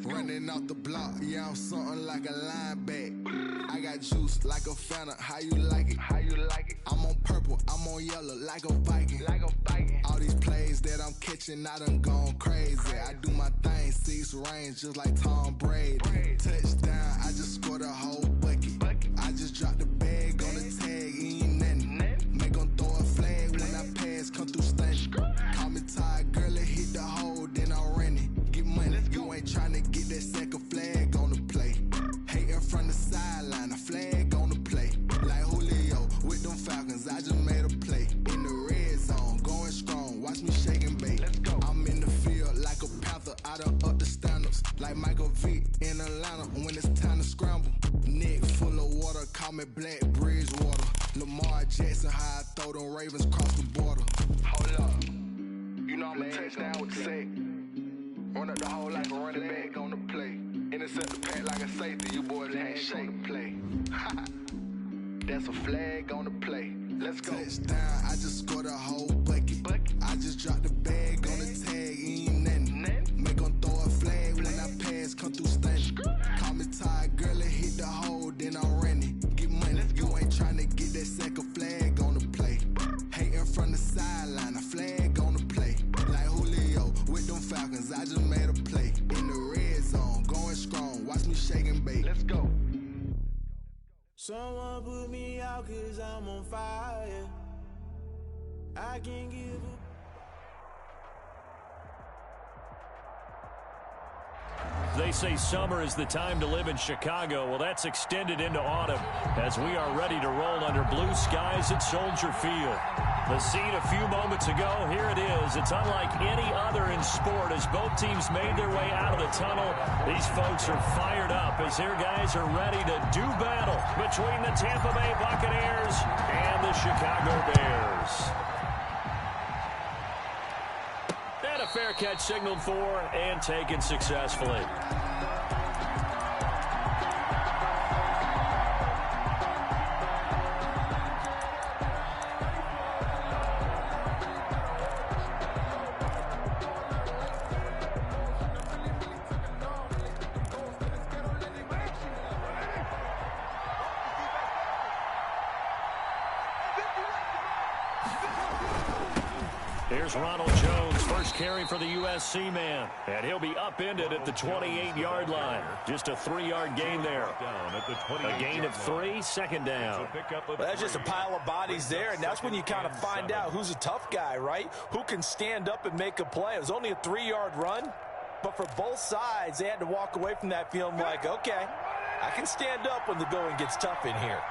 Running off the block, yeah, I'm something like a linebacker. I got juice like a Fanta, how you like it? How you like it? I'm on purple, I'm on yellow, like a Viking. Like a Viking. All these plays that I'm catching, I done gone crazy. I do my thing, 6 range, just like Tom Brady. Touchdown, I just scored a whole bucket. I just dropped the bag on the tag, ain't nothing. Make 'em throw a flag when I pass, come through stunning. Call me tired, girl, it hit the hole, then I'm running. Get money, you ain't tryna get that second flag on the play. Hating from the sideline, a flag on the play. Like Julio with them Falcons, I just made a play. In the red zone, going strong, watch me shake and bake. I'm in the field like a panther, I done up the standards. Like Michael Vick in Atlanta when it's time to scramble. Neck full of water, call me Black Bridgewater. Lamar Jackson, how I throw them Ravens cross the border. Hold up, you know I'm a touchdown with the sack. Run up the hole like a running back on the play. Intercept the pack like a safety, you boys ain't shake the play. That's a flag on the play. Let's go. Touchdown, I just scored a whole bucket. I just dropped the bag on the tag, ain't nothing. Make 'em throw a flag when I pass, come through stunning. Call me tired, girl, it hit the hole, then I'm running. Get money, you ain't tryna get that second flag on the play. Hating from the sideline, a flag on the play. Like Julio with them Falcons, I just made a play. In the red zone, going strong, watch me shake and bake. Let's go. Someone put me out 'cause I'm on fire. I can't give up. They say summer is the time to live in Chicago. Well, that's extended into autumn as we are ready to roll under blue skies at Soldier Field. The scene a few moments ago, here it is. It's unlike any other in sport as both teams made their way out of the tunnel. These folks are fired up as their guys are ready to do battle between the Tampa Bay Buccaneers and the Chicago Bears. And a fair catch signaled for and taken successfully. Here's Ronald Jones, first carry for the USC man. And he'll be upended at the 28-yard line. Just a 3-yard gain there. A gain of 3, second down. Well, that's just a pile of bodies there, and that's when you kind of find out who's a tough guy, right? Who can stand up and make a play. It was only a 3-yard run, but for both sides, they had to walk away from that feeling like, okay, I can stand up when the going gets tough in here.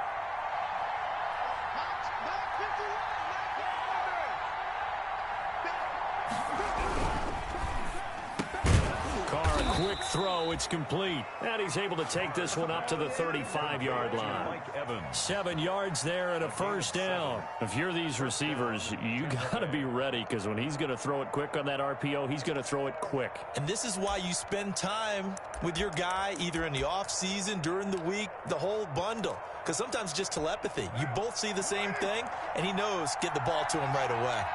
Quick throw, it's complete. And he's able to take this one up to the 35-yard line. 7 yards there and a first down. If you're these receivers, you got to be ready because when he's going to throw it quick on that RPO, he's going to throw it quick. And this is why you spend time with your guy either in the offseason, during the week, the whole bundle. Because sometimes just telepathy. You both see the same thing, and he knows get the ball to him right away.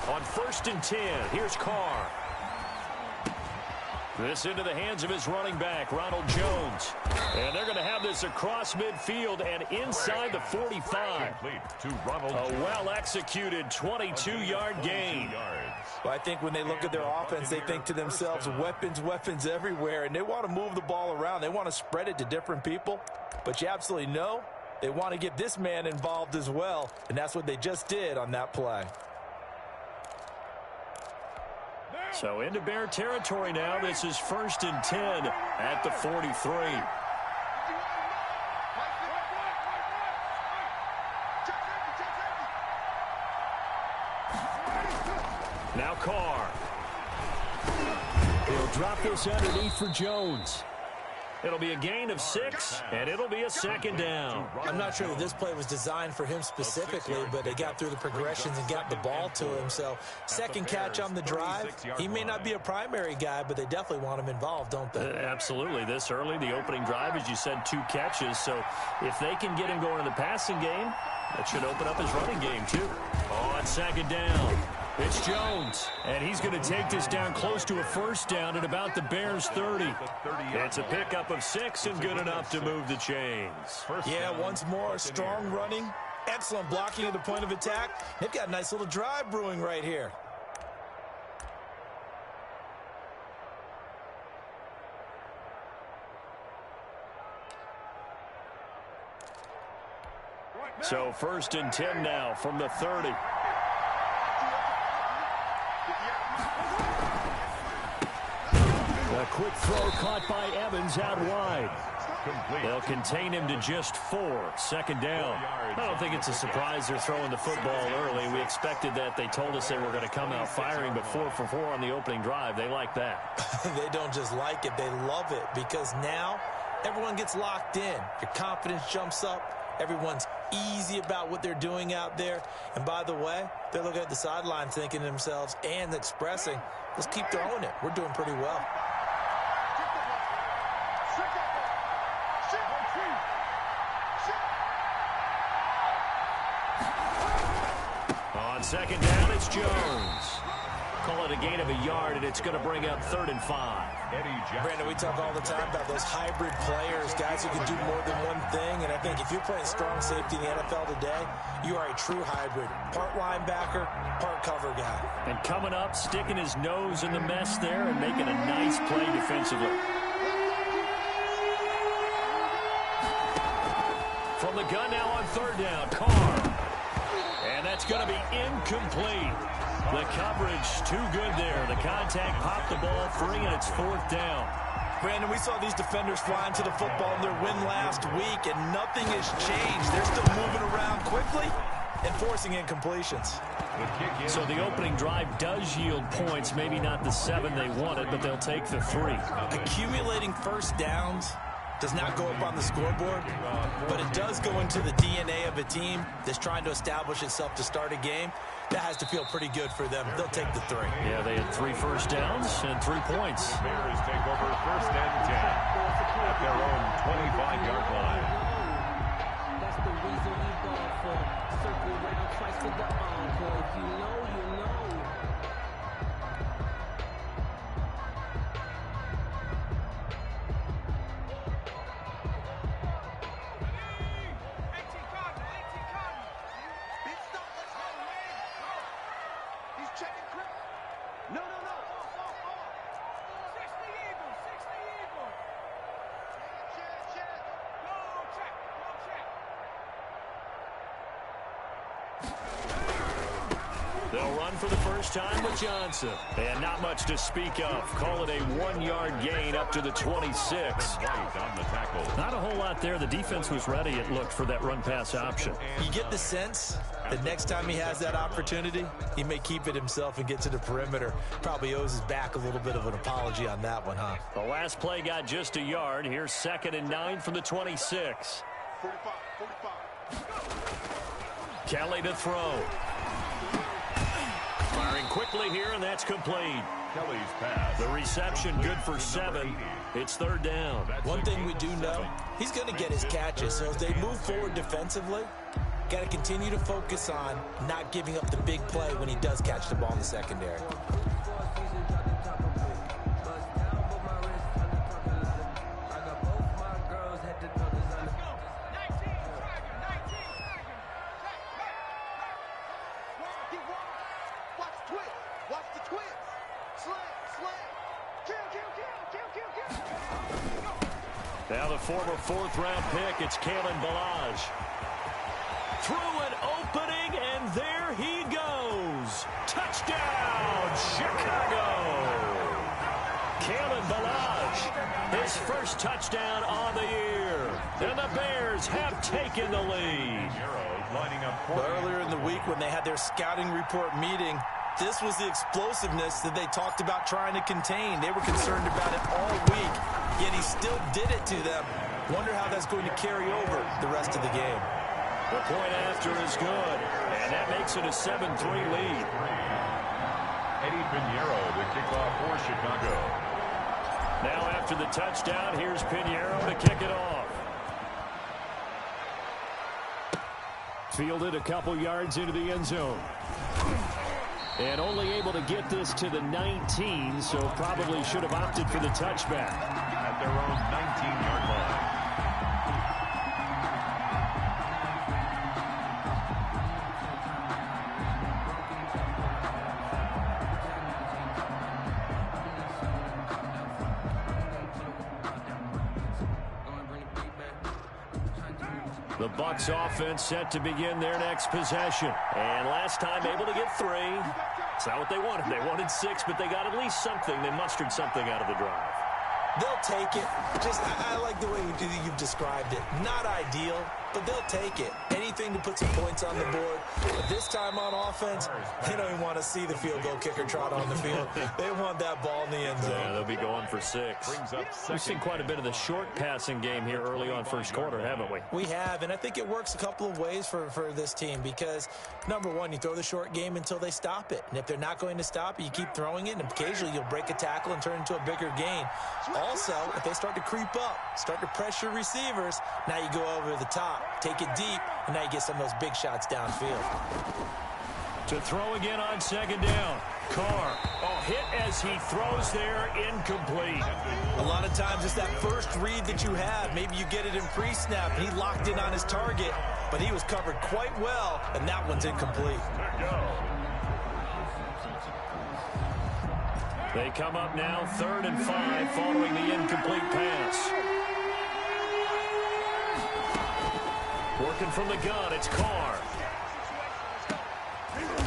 On 1st and 10, here's Carr. This into the hands of his running back, Ronald Jones. And they're going to have this across midfield and inside the 45. A well-executed 22-yard gain. Well, I think when they look at their offense, they think to themselves, weapons, weapons everywhere, and they want to move the ball around. They want to spread it to different people. But you absolutely know they want to get this man involved as well, and that's what they just did on that play. So into Bear territory now. This is 1st and 10 at the 43. Now Carr. He'll drop this underneath for Jones. It'll be a gain of 6, and it'll be a second down. I'm not sure that this play was designed for him specifically, but they got through the progressions and got the ball to him. So second catch on the drive. He may not be a primary guy, but they definitely want him involved, don't they? Absolutely. This early, the opening drive, as you said, 2 catches. So if they can get him going in the passing game, that should open up his running game, too. On second down, it's Jones, and he's going to take this down close to a first down at about the Bears' 30. It's a pickup of 6 and good enough to move the chains. Yeah, once more, strong running, excellent blocking at the point of attack. They've got a nice little drive brewing right here. So 1st and 10 now from the 30. A quick throw caught by Evans out wide. They'll contain him to just 4. Second down. I don't think it's a surprise they're throwing the football early. We expected that. They told us they were going to come out firing, but 4 for 4 on the opening drive. They like that. They don't just like it, they love it, because now everyone gets locked in. Your confidence jumps up. Everyone's easy about what they're doing out there. And by the way, they're looking at the sideline thinking to themselves and expressing, let's keep throwing it. We're doing pretty well. On second down, it's Jones. Call it a gain of a yard, and it's going to bring up 3rd and 5. Brandon, we talk all the time about those hybrid players, guys who can do more than one thing. And I think if you're playing strong safety in the NFL today, you are a true hybrid. Part linebacker, part cover guy. And coming up, sticking his nose in the mess there and making a nice play defensively. From the gun now on 3rd down, Carr. And that's going to be incomplete. The coverage too good there. The contact popped the ball free, and it's 4th down. Brandon, we saw these defenders flying to the football in their win last week, and nothing has changed. They're still moving around quickly and forcing incompletions. So the opening drive does yield points, maybe not the 7 they wanted, but they'll take the 3. Accumulating first downs does not go up on the scoreboard, but it does go into the DNA of a team that's trying to establish itself to start a game. That has to feel pretty good for them. They'll take the 3. Yeah, they had 3 first downs and 3 points. The Bears take over 1st and 10 at their own 25-yard line. That's the reason we go for circle round twice for the encore. If you know, you know. They'll run for the first time with Johnson. And not much to speak of. Call it a 1-yard gain up to the 26. Not a whole lot there. The defense was ready, it looked, for that run-pass option. You get the sense that next time he has that opportunity, he may keep it himself and get to the perimeter. Probably owes his back a little bit of an apology on that one, huh? The last play got just a yard. Here's 2nd and 9 from the 26. 45. Kelly to throw. Firing quickly here, and that's complete. Kelly's pass. The reception good for 7. It's 3rd down. One thing we do know, he's going to get his catches. So as they move forward defensively, got to continue to focus on not giving up the big play when he does catch the ball in the secondary. Now the former 4th-round pick, it's Kalen Ballage. Through an opening, and there he goes. Touchdown, Chicago! Kalen Ballage, his first touchdown on the year. And the Bears have taken the lead. Earlier in the week when they had their scouting report meeting, this was the explosiveness that they talked about trying to contain. They were concerned about it all week. yet he still did it to them. Wonder how that's going to carry over the rest of the game. The point after is good, and that makes it a 7-3 lead. Eddie Pinheiro to kick off for Chicago. Now after the touchdown, here's Pinheiro to kick it off. Fielded a couple yards into the end zone. And only able to get this to the 19, so probably should have opted for the touchback. At their own 19-yard line. The Bucs offense set to begin their next possession. And last time able to get 3. It's not what they wanted. They wanted 6, but they got at least something. They mustered something out of the drive. They'll take it. I like the way you've described it. Not ideal, but they'll take it. Anything to put some points on the board. But this time on offense, they don't even want to see the field goal kicker trot on the field. They want that ball in the end zone. Yeah, they'll be going for 6. We've seen quite a bit of the short passing game here early on first quarter, haven't we? We have, and I think it works a couple of ways for this team because, number one, you throw the short game until they stop it. And if they're not going to stop it, you keep throwing it, and occasionally you'll break a tackle and turn it into a bigger gain. Also, if they start to creep up, start to pressure receivers, now you go over the top, take it deep, and now you get some of those big shots downfield. To throw again on second down. Carr. Oh, hit as he throws there, incomplete. A lot of times it's that first read that you have. Maybe you get it in pre-snap, and he locked in on his target, but he was covered quite well, and that one's incomplete. They come up now 3rd and 5 following the incomplete pass. Working from the gun, it's Carr.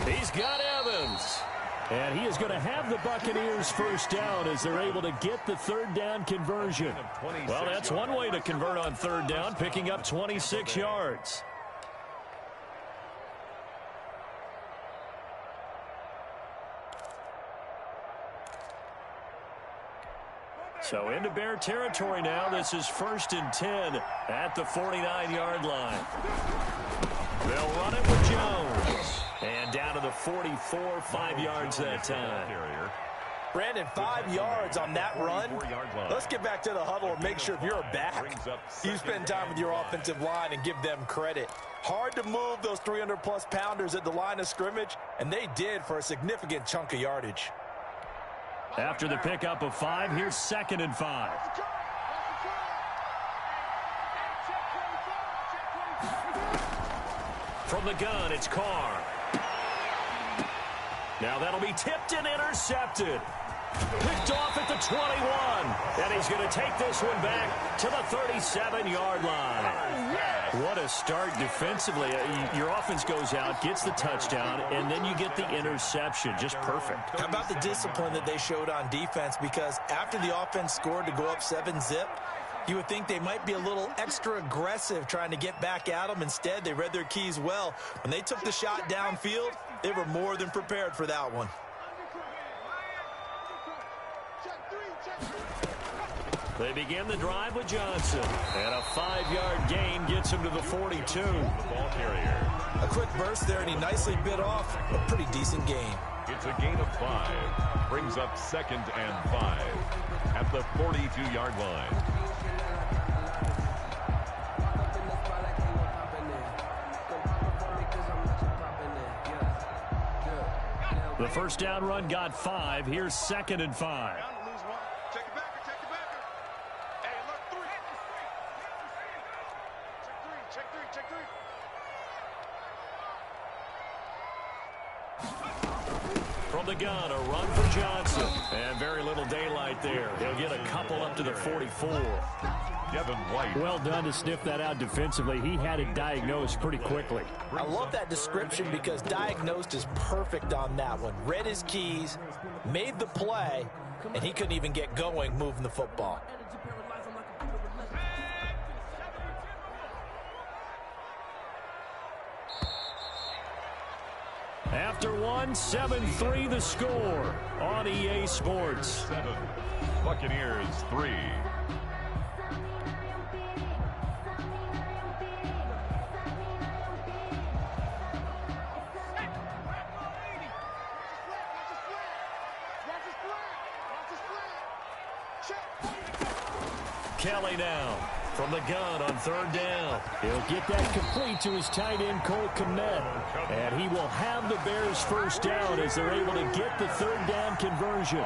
He's got Evans. And he is going to have the Buccaneers first down as they're able to get the 3rd down conversion. Well, that's one way to convert on 3rd down, picking up 26 yards. So into Bear territory now. This is 1st and 10 at the 49-yard line. They'll run it with Jones. And down to the 44, 5 yards that time. Brandon, 5 yards on that run. Let's get back to the huddle and make sure if you're a back, you spend time with your offensive line and give them credit. Hard to move those 300-plus pounders at the line of scrimmage, and they did for a significant chunk of yardage. After the pickup of 5, here's 2nd and 5. From the gun, it's Carr. Now that'll be tipped and intercepted. Picked off at the 21. And he's going to take this one back to the 37-yard line. What a start defensively. Your offense goes out, gets the touchdown, and then you get the interception. Just perfect. How about the discipline that they showed on defense? Because after the offense scored to go up 7-zip, you would think they might be a little extra aggressive trying to get back at them. Instead, they read their keys well. When they took the shot downfield, they were more than prepared for that one. They begin the drive with Johnson. And a 5-yard gain gets him to the 42. The ball carrier. A quick burst there, and he nicely bit off a pretty decent gain. It's a gain of 5. Brings up 2nd and 5 at the 42-yard line. The first down run got 5. Here's 2nd and 5. From the gun, a run for Johnson. And very little daylight there. He'll get a couple up to the 44. Devin White. Well done to sniff that out defensively. He had it diagnosed pretty quickly. I love that description because diagnosed is perfect on that one. Read his keys, made the play, and he couldn't even get going moving the football. After one, 7-3 the score on EA Sports. 7. Buccaneers 3. Kelly now from the gun on third down. He'll get that complete to his tight end, Cole Kmet. And he will have the Bears first down as they're able to get the third down conversion.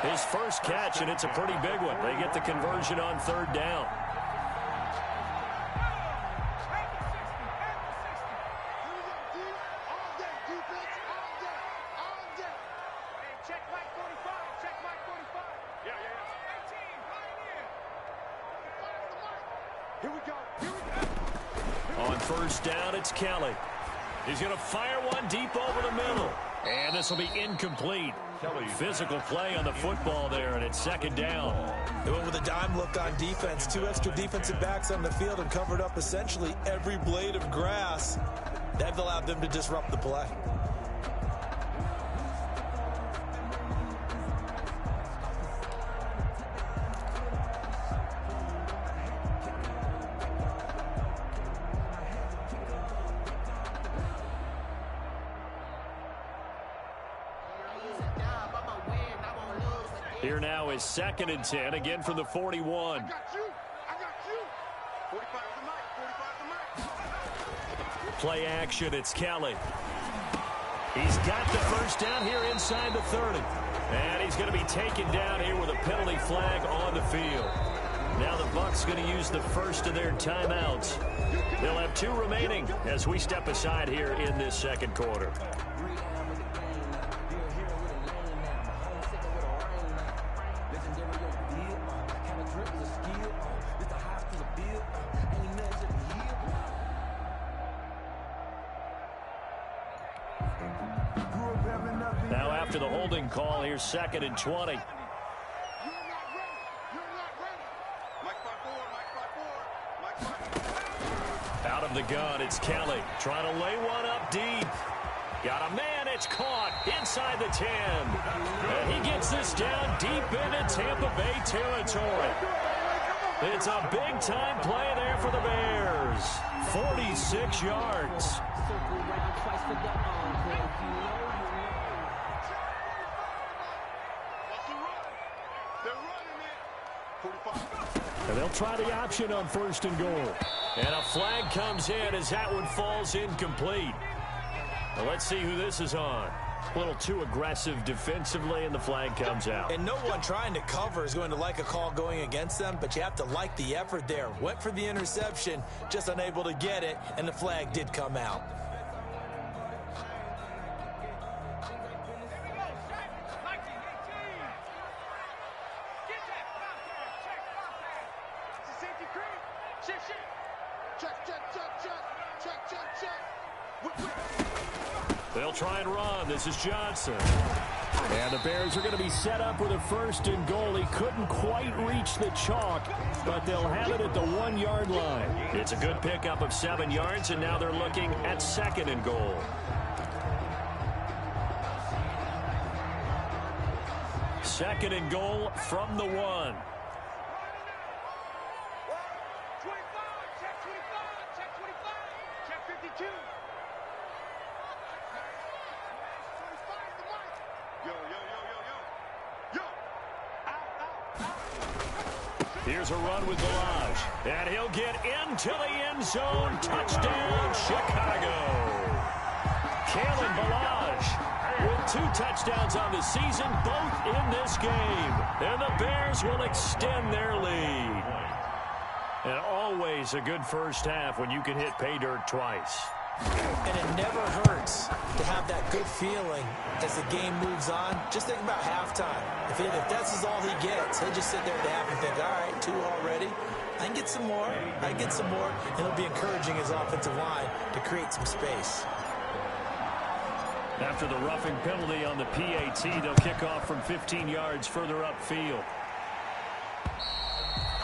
His first catch, and it's a pretty big one. They get the conversion on third down. On first down, it's Kelly. He's going to fire one deep over the middle. And this will be incomplete. Physical play on the football there, and it's second down. They went with a dime look on defense. 2 extra defensive backs on the field and covered up essentially every blade of grass. That allowed them to disrupt the play. Here now is 2nd and 10, again from the 41. Play action, it's Kelly. He's got the first down here inside the 30. And he's going to be taken down here with a penalty flag on the field. Now the Bucs going to use the first of their timeouts. They'll have 2 remaining as we step aside here in this second quarter. Now after the holding call, here's 2nd and 20. Out of the gun, it's Kelly trying to lay one up deep. Got a man, it's caught inside the 10. And he gets this down deep into Tampa Bay territory. It's a big-time play there for the Bears. 46 yards. And they'll try the option on 1st and goal. And a flag comes in as that one falls incomplete. Now let's see who this is on. A little too aggressive defensively, and the flag comes out. And no one trying to cover is going to like a call going against them, but you have to like the effort there. Went for the interception, just unable to get it, and the flag did come out. They'll try and run. This is Johnson. And the Bears are going to be set up with a 1st and goal. He couldn't quite reach the chalk, but they'll have it at the 1-yard line. It's a good pickup of 7 yards, and now they're looking at 2nd and goal. Second and goal from the 1. Here's a run with Ballage, and he'll get into the end zone. Touchdown, Chicago. Kalen Ballage with 2 touchdowns on the season, both in this game. And the Bears will extend their lead. And always a good first half when you can hit pay dirt twice. And it never hurts to have that good feeling as the game moves on. Just think about halftime. If that's all he gets, he'll just sit there at the half and think, all right, 2 already. I can get some more. I can get some more. And it'll be encouraging his offensive line to create some space. After the roughing penalty on the PAT, they'll kick off from 15 yards further upfield.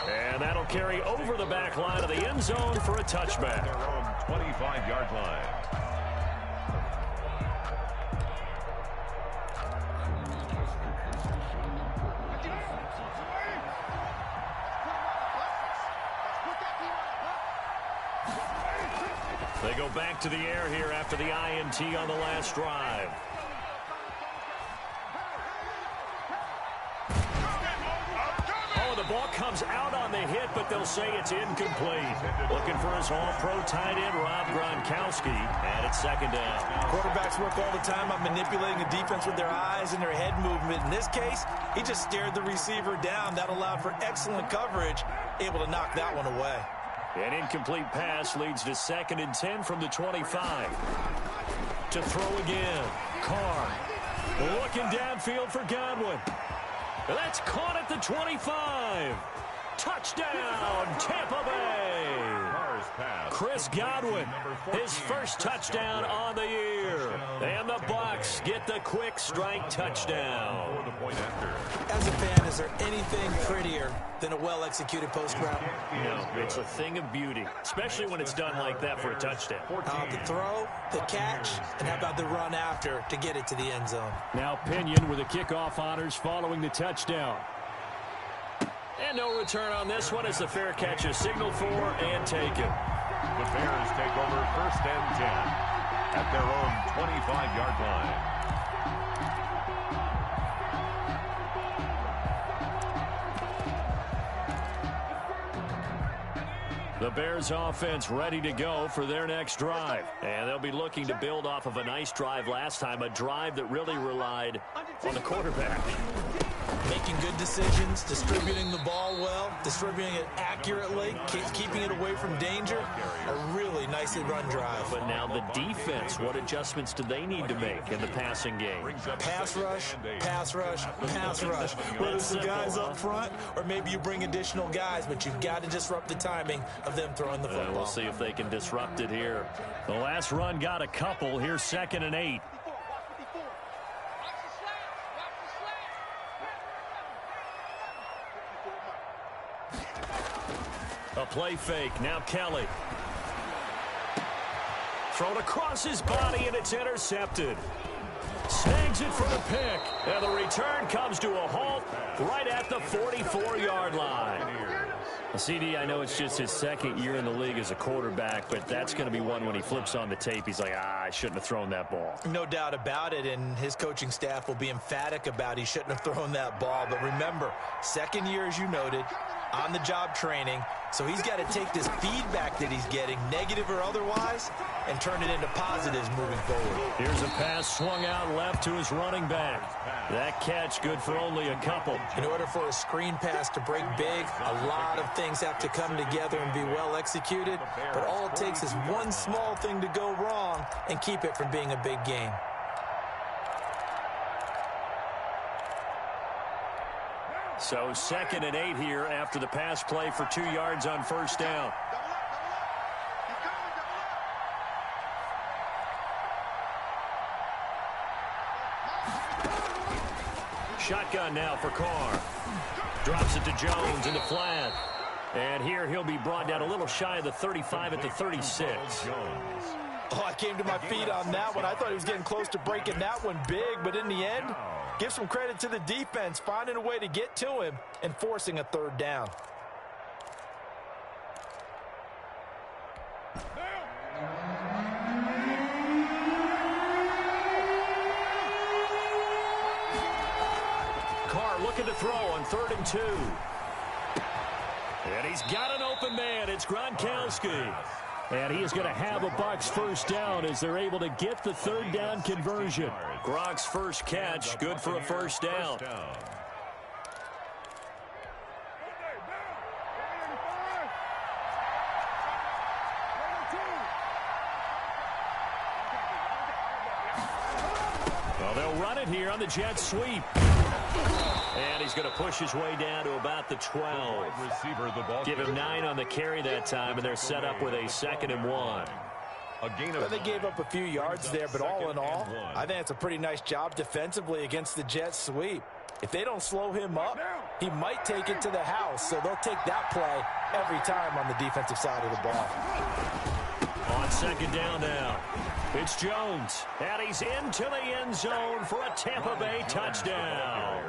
And that'll carry over the back line of the end zone for a touchback. Their own 25-yard line. They go back to the air here after the INT on the last drive. but they'll say it's incomplete. Looking for his all-pro tight end, Rob Gronkowski, and it's second down. Quarterbacks work all the time on manipulating the defense with their eyes and their head movement. In this case, he just stared the receiver down. That allowed for excellent coverage, able to knock that one away. An incomplete pass leads to 2nd and 10 from the 25. To throw again. Carr looking downfield for Godwin. That's caught at the 25. Touchdown, Tampa Bay. Chris Godwin, his first touchdown on the year. And the Bucs get the quick strike touchdown. As a fan, is there anything prettier than a well-executed post route? No, it's a thing of beauty, especially when it's done like that for a touchdown. The throw, the catch, and how about the run after to get it to the end zone? Now Pinion with the kickoff honors following the touchdown. And no return on this one as the fair catch is signaled for and taken. The Bears take over 1st and 10 at their own 25-yard line. The Bears offense ready to go for their next drive. And they'll be looking to build off of a nice drive last time, a drive that really relied on the quarterback. Making good decisions, distributing the ball well, distributing it accurately, keeping it away from danger. A really nicely run drive. But now the defense, what adjustments do they need to make in the passing game? Pass rush, pass rush, pass rush. Whether it's the guys up front or maybe you bring additional guys, but you've got to disrupt the timing of them throwing the football. We'll see if they can disrupt it here. The last run got a couple. Here's 2nd and 8. A play fake. Now Kelly. Thrown across his body, and it's intercepted. Snags it for the pick. And the return comes to a halt right at the 44-yard line. CD, I know it's just his 2nd year in the league as a quarterback, but that's going to be one when he flips on the tape, he's like, I shouldn't have thrown that ball. No doubt about it, and his coaching staff will be emphatic about he shouldn't have thrown that ball. But remember, 2nd year, as you noted, on-the-job training, so he's got to take this feedback that he's getting, negative or otherwise, and turn it into positives moving forward. Here's a pass swung out left to his running back. That catch good for only a couple. In order for a screen pass to break big, a lot of things have to come together and be well executed, but all it takes is one small thing to go wrong and keep it from being a big game. So 2nd and 8 here after the pass play for 2 yards on 1st down. Shotgun now for Carr. Drops it to Jones in the flat. And here he'll be brought down a little shy of the 35 at the 36. Oh, I came to my feet on that one. I thought he was getting close to breaking that one big, but in the end, give some credit to the defense, finding a way to get to him and forcing a 3rd down. Carr looking to throw on 3rd and 2. And he's got an open man. It's Gronkowski. And he is going to have a Bucs 1st down as they're able to get the 3rd down conversion. Gronk's first catch, good for a 1st down. Well, they'll run it here on the jet sweep. And he's going to push his way down to about the 12. Give him 9 on the carry that time, and they're set up with a 2nd and 1. Well, they gave up a few yards there, but all in all, I think it's a pretty nice job defensively against the jet sweep. If they don't slow him up, he might take it to the house, so they'll take that play every time on the defensive side of the ball. On 2nd down now, it's Jones, and he's into the end zone for a Tampa Bay touchdown.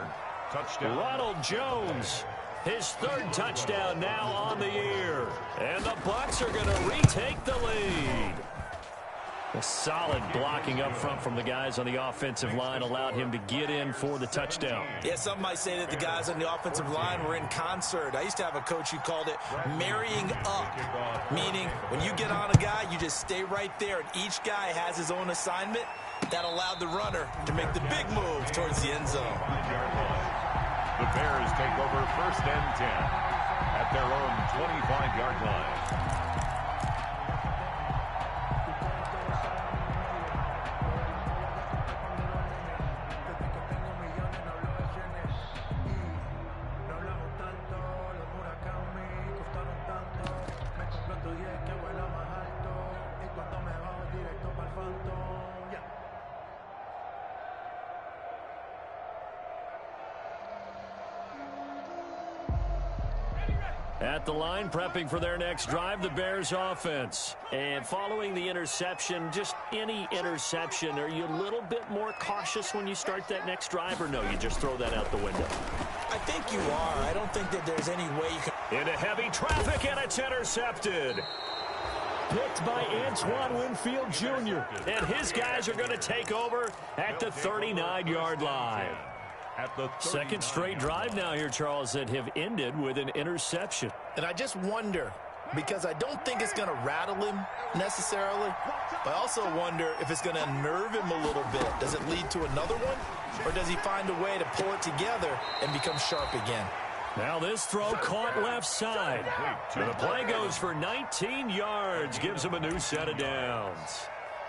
Ronald Jones, his 3rd touchdown now on the year. And the Bucs are going to retake the lead. A solid blocking up front from the guys on the offensive line allowed him to get in for the touchdown. Yeah, some might say that the guys on the offensive line were in concert. I used to have a coach who called it marrying up, meaning when you get on a guy, you just stay right there, and each guy has his own assignment. That allowed the runner to make the big move towards the end zone. The Bears take over 1st and 10 at their own 25-yard line. At the line, prepping for their next drive, the Bears offense. And following the interception, just any interception, are you a little bit more cautious when you start that next drive, or no, you just throw that out the window? I think you are. I don't think that there's any way you can... Into heavy traffic, and it's intercepted. Picked by Antoine Winfield Jr. And his guys are going to take over at the 39-yard line. At the second straight drive now here, Charles, that have ended with an interception. And I just wonder, because I don't think it's going to rattle him necessarily, but I also wonder if it's going to unnerve him a little bit. Does it lead to another one, or does he find a way to pull it together and become sharp again? Now this throw caught left side. And the play goes for 19 yards, gives him a new set of downs.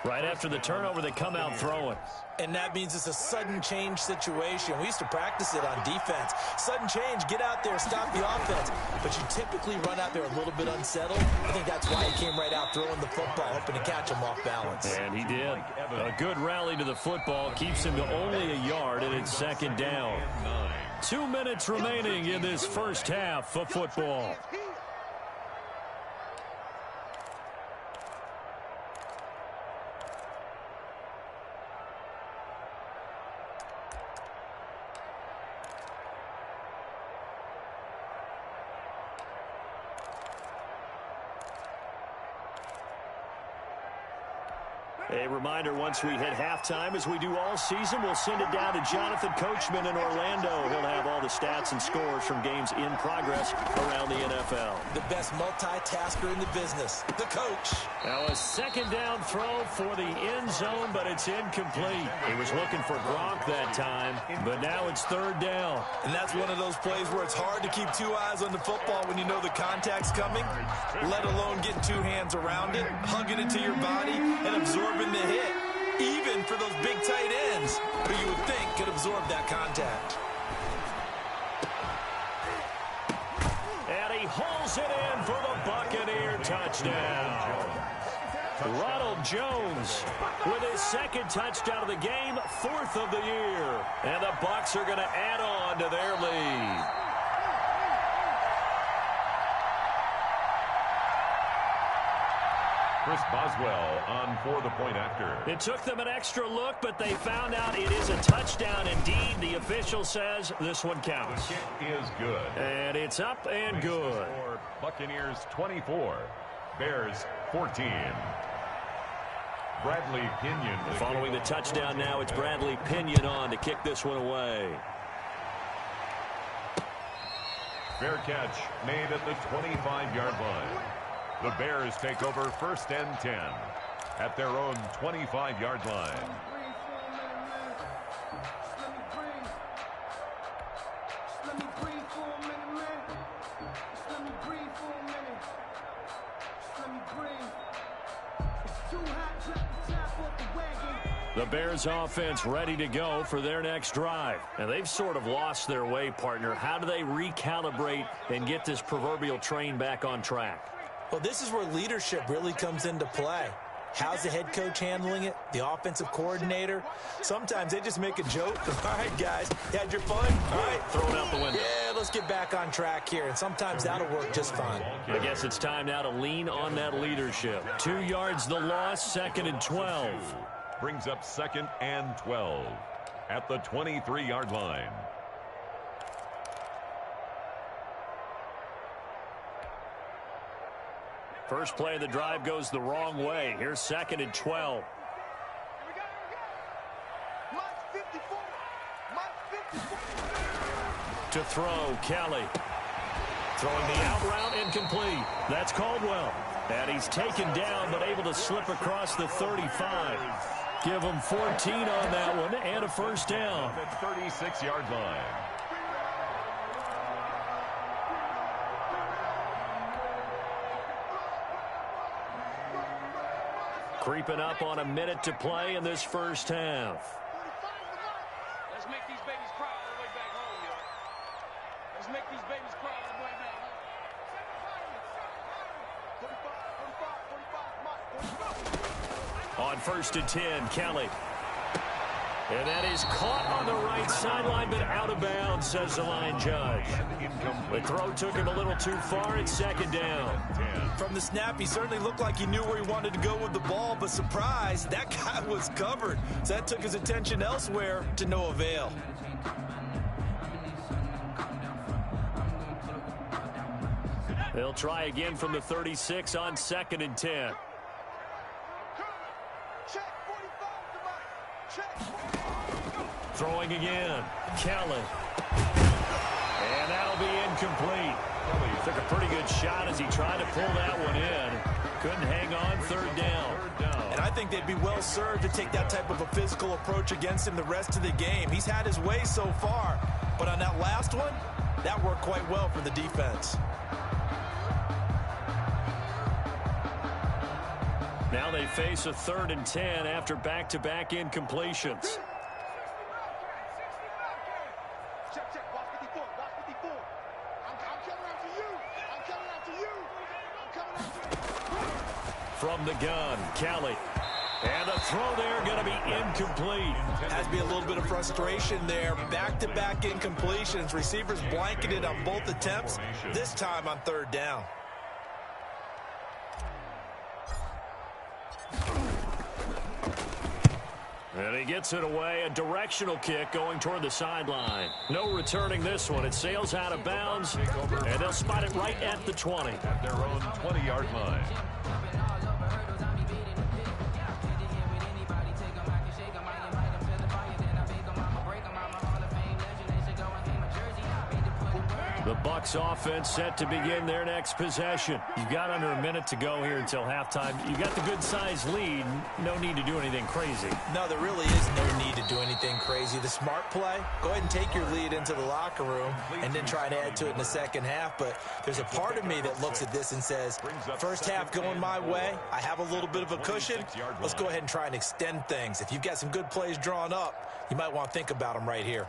Right after the turnover, they come out throwing. And that means it's a sudden change situation. We used to practice it on defense. Sudden change, get out there, stop the offense. But you typically run out there a little bit unsettled. I think that's why he came right out throwing the football, hoping to catch him off balance. And he did. A good rally to the football keeps him to only a yard, and it's second down. 2 minutes remaining in this first half of football. A reminder, once we hit halftime, as we do all season, we'll send it down to Jonathan Coachman in Orlando. He'll have all the stats and scores from games in progress around the NFL. The best multitasker in the business, the coach. Now a second down throw for the end zone, but it's incomplete. He was looking for Gronk that time, but now it's third down. And that's one of those plays where it's hard to keep two eyes on the football when you know the contact's coming, let alone getting two hands around it, hugging it to your body, and absorbing the hit, even for those big tight ends who you would think could absorb that contact. And he hauls it in for the Buccaneer touchdown. Ronald Jones with his second touchdown of the game, 4th of the year. And the Bucs are going to add on to their lead. Chris Boswell on for the point after. It took them an extra look, but they found out it is a touchdown indeed. The official says this one counts. The kick is good. And it's up and good. Buccaneers 24, Bears 14. Bradley Pinion. Following the touchdown now, it's Bradley Pinion on to kick this one away. Fair catch made at the 25-yard line. The Bears take over 1st and 10 at their own 25-yard line. The Bears offense ready to go for their next drive. And they've sort of lost their way, partner. How do they recalibrate and get this proverbial train back on track? Well, this is where leadership really comes into play. How's the head coach handling it? The offensive coordinator? Sometimes they just make a joke. All right, guys, you had your fun? All right. Throw it out the window. Yeah, let's get back on track here. And sometimes that'll work just fine. I guess it's time now to lean on that leadership. 2 yards the loss, 2nd and 12. Brings up 2nd and 12 at the 23-yard line. First play of the drive goes the wrong way. Here's 2nd and 12. To throw, Kelly. Throwing the out route, incomplete. That's Caldwell. And he's taken down, but able to slip across the 35. Give him 14 on that one and a first down. At 36-yard line. Creeping up on a minute to play in this first half. Let's make these babies cry all the way back home, yo. Let's make these babies cry all the way back home. On 1st and 10, Kelly. And that is caught on the right sideline, but out of bounds, says the line judge. The throw took him a little too far. It's 2nd down. From the snap, he certainly looked like he knew where he wanted to go with the ball, but surprise, that guy was covered. So that took his attention elsewhere to no avail. They'll try again from the 36 on 2nd and 10. Throwing again. Kelly. And that'll be incomplete. Kelly took a pretty good shot as he tried to pull that one in. Couldn't hang on. 3rd down. And I think they'd be well served to take that type of a physical approach against him the rest of the game. He's had his way so far. But on that last one, that worked quite well for the defense. Now they face a 3rd and 10 after back-to-back incompletions. From the gun, Kelly. And the throw there going to be incomplete. Has to be a little bit of frustration there. Back-to-back incompletions. Receivers blanketed on both attempts, this time on 3rd down. And he gets it away. A directional kick going toward the sideline. No returning this one. It sails out of bounds, and they'll spot it right at the 20. At their own 20-yard line. The Bucs offense set to begin their next possession. You've got under a minute to go here until halftime. You've got the good-sized lead. No need to do anything crazy. No, there really is no need to do anything crazy. The smart play, go ahead and take your lead into the locker room and then try to add to it in the second half. But there's a part of me that looks at this and says, first half going my way, I have a little bit of a cushion. Let's go ahead and try and extend things. If you've got some good plays drawn up, you might want to think about them right here.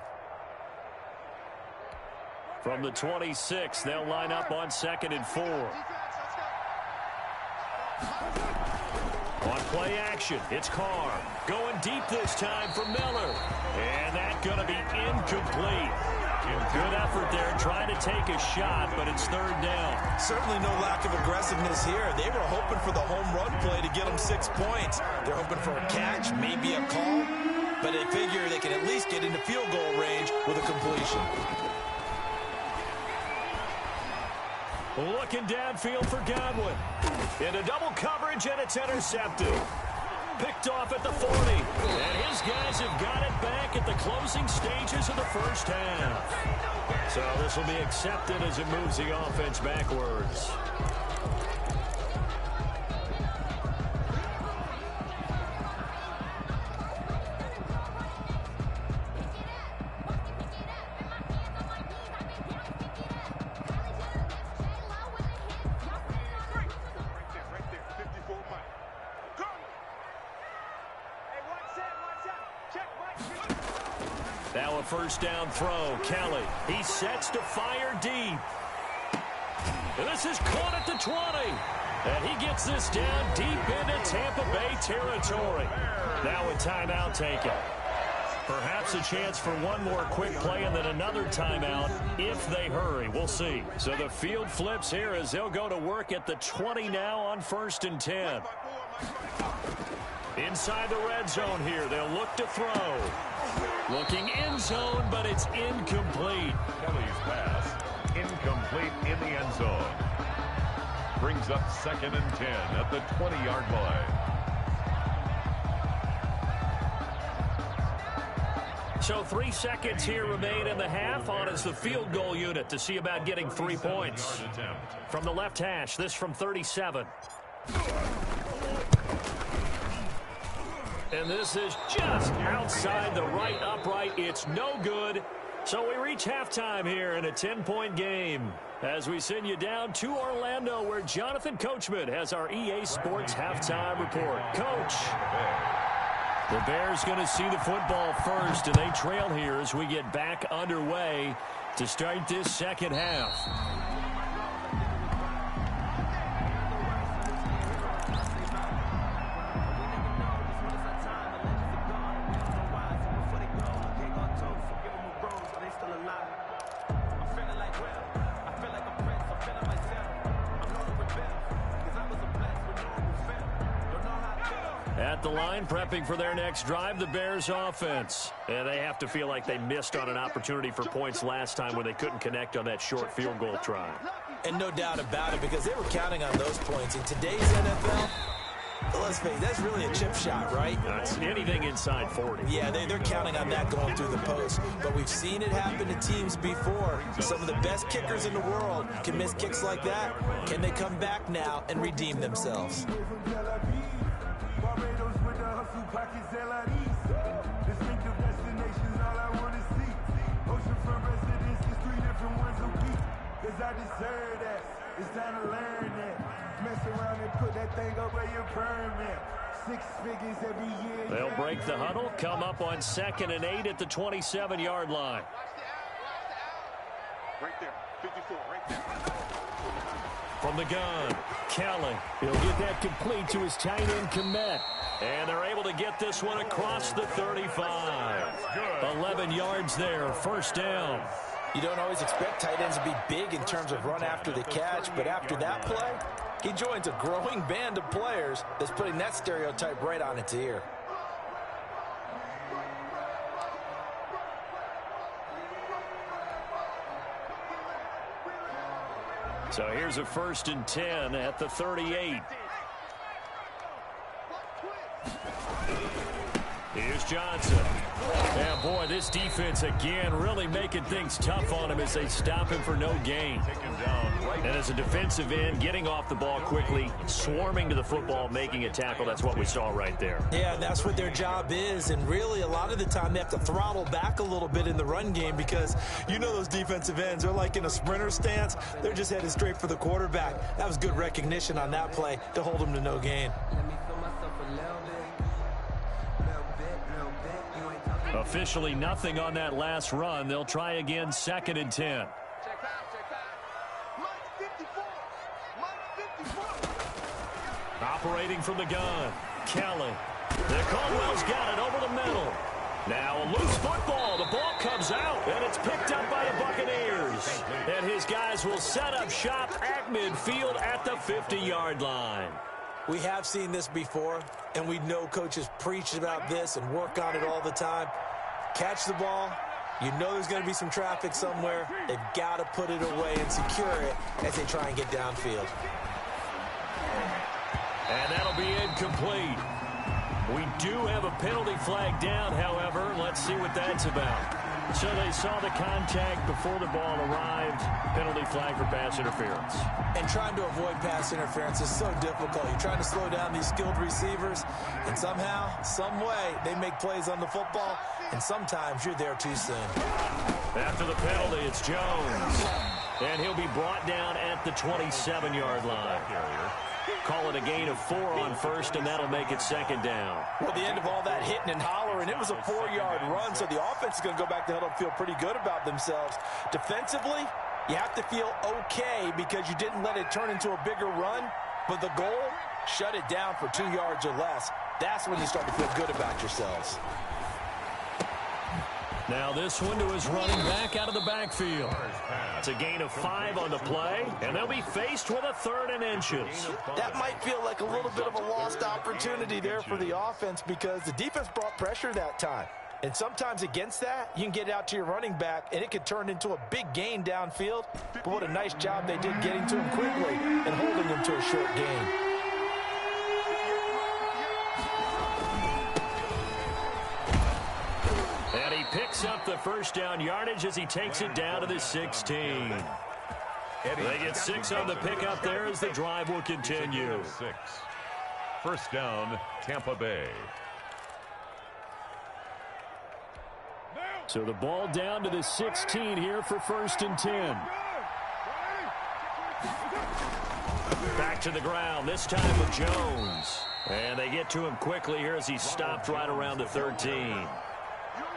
From the 26, they'll line up on 2nd and 4. On play action, it's Carr. Going deep this time for Miller. And that's going to be incomplete. Good effort there trying to take a shot, but it's 3rd down. Certainly no lack of aggressiveness here. They were hoping for the home run play to get them 6 points. They're hoping for a catch, maybe a call, but they figure they can at least get into field goal range with a completion. Looking downfield for Godwin. Into double coverage, and it's intercepted. Picked off at the 40. And his guys have got it back at the closing stages of the first half. So this will be accepted as it moves the offense backwards. Now a first down throw. Kelly. He sets to fire deep. And this is caught at the 20. And he gets this down deep into Tampa Bay territory. Now a timeout taken. Perhaps a chance for one more quick play and then another timeout if they hurry. We'll see. So the field flips here as they'll go to work at the 20 now on 1st and 10. Inside the red zone here. They'll look to throw. Looking end zone, but it's incomplete. Kelly's pass incomplete in the end zone. brings up 2nd and 10 at the 20-yard line. So 3 seconds here remain in the half. On is the field goal unit to see about getting 3 points. From the left hash, this from 37. And this is just outside the right upright. It's no good. So we reach halftime here in a 10-point game as we send you down to Orlando, where Jonathan Coachman has our EA Sports halftime report. Coach. The Bears going to see the football first, and they trail here as we get back underway to start this second half. At the line, prepping for their next drive, the Bears offense. And they have to feel like they missed on an opportunity for points last time when they couldn't connect on that short field goal try. And no doubt about it, because they were counting on those points. In today's NFL, let's face it, that's really a chip shot, right? That's anything inside 40. Yeah, they're counting on that going through the post. But we've seen it happen to teams before. Some of the best kickers in the world can miss kicks like that. Can they come back now and redeem themselves? I deserve that. It's time to learn that. Mess around and put that thing up where your permit. 6 figures every year. They'll break the huddle, come up on 2nd and 8 at the 27-yard line. Right there, 54, right there. From the gun, Kelly. He'll get that complete to his tight end, Kmet. And they're able to get this one across the 35. 11 yards there, first down. You don't always expect tight ends to be big in terms of run after the catch, but after that play, he joins a growing band of players that's putting that stereotype right on its ear. So here's a 1st and 10 at the 38. Here's Johnson. And boy, this defense again really making things tough on him as they stop him for no gain. And as a defensive end, getting off the ball quickly, swarming to the football, making a tackle, that's what we saw right there. Yeah, that's what their job is, and really a lot of the time they have to throttle back a little bit in the run game because you know those defensive ends, they're like in a sprinter stance. They're just headed straight for the quarterback. That was good recognition on that play to hold him to no gain. Officially nothing on that last run. They'll try again, 2nd and 10. Operating from the gun, Kelly. Caldwell's got it over the middle. Now a loose football. The ball comes out, and it's picked up by the Buccaneers. And his guys will set up shop at midfield at the 50-yard line. We have seen this before, and we know coaches preach about this and work on it all the time. Catch the ball. You know there's going to be some traffic somewhere. They've got to put it away and secure it as they try and get downfield. And that'll be incomplete. We do have a penalty flag down, however. Let's see what that's about. So they saw the contact before the ball arrived. Penalty flag for pass interference. And trying to avoid pass interference is so difficult. You're trying to slow down these skilled receivers, and somehow, some way, they make plays on the football, and sometimes you're there too soon. After the penalty, it's Jones. And he'll be brought down at the 27-yard line. Call it a gain of 4 on first, and that'll make it 2nd down. Well, the end of all that hitting and hollering, it was a 4-yard run, so the offense is going to go back to huddle and feel pretty good about themselves. Defensively, you have to feel okay because you didn't let it turn into a bigger run, but the goal, shut it down for 2 yards or less. That's when you start to feel good about yourselves. Now this one to his running back out of the backfield. It's a gain of 5 on the play, and they'll be faced with a 3rd and inches. That might feel like a little bit of a lost opportunity there for the offense because the defense brought pressure that time. And sometimes against that, you can get it out to your running back, and it could turn into a big gain downfield. But what a nice job they did getting to him quickly and holding him to a short gain. And he picks up the first down yardage as he takes it down to the 16. They get 6 on the pickup there as the drive will continue. 6. First down, Tampa Bay. So the ball down to the 16 here for 1st and 10. Back to the ground, this time with Jones. And they get to him quickly here as he's stopped right around the 13.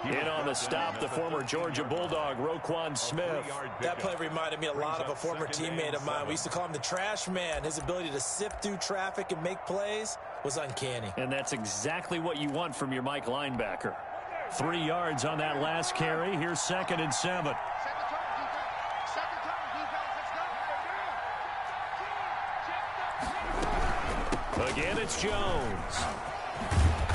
In on the stop, the former Georgia Bulldog, Roquan Smith. That play reminded me a lot of a former teammate of mine. We used to call him the trash man. His ability to sift through traffic and make plays was uncanny. And that's exactly what you want from your Mike linebacker. 3 yards on that last carry. Here's 2nd and 7. Again, it's Jones.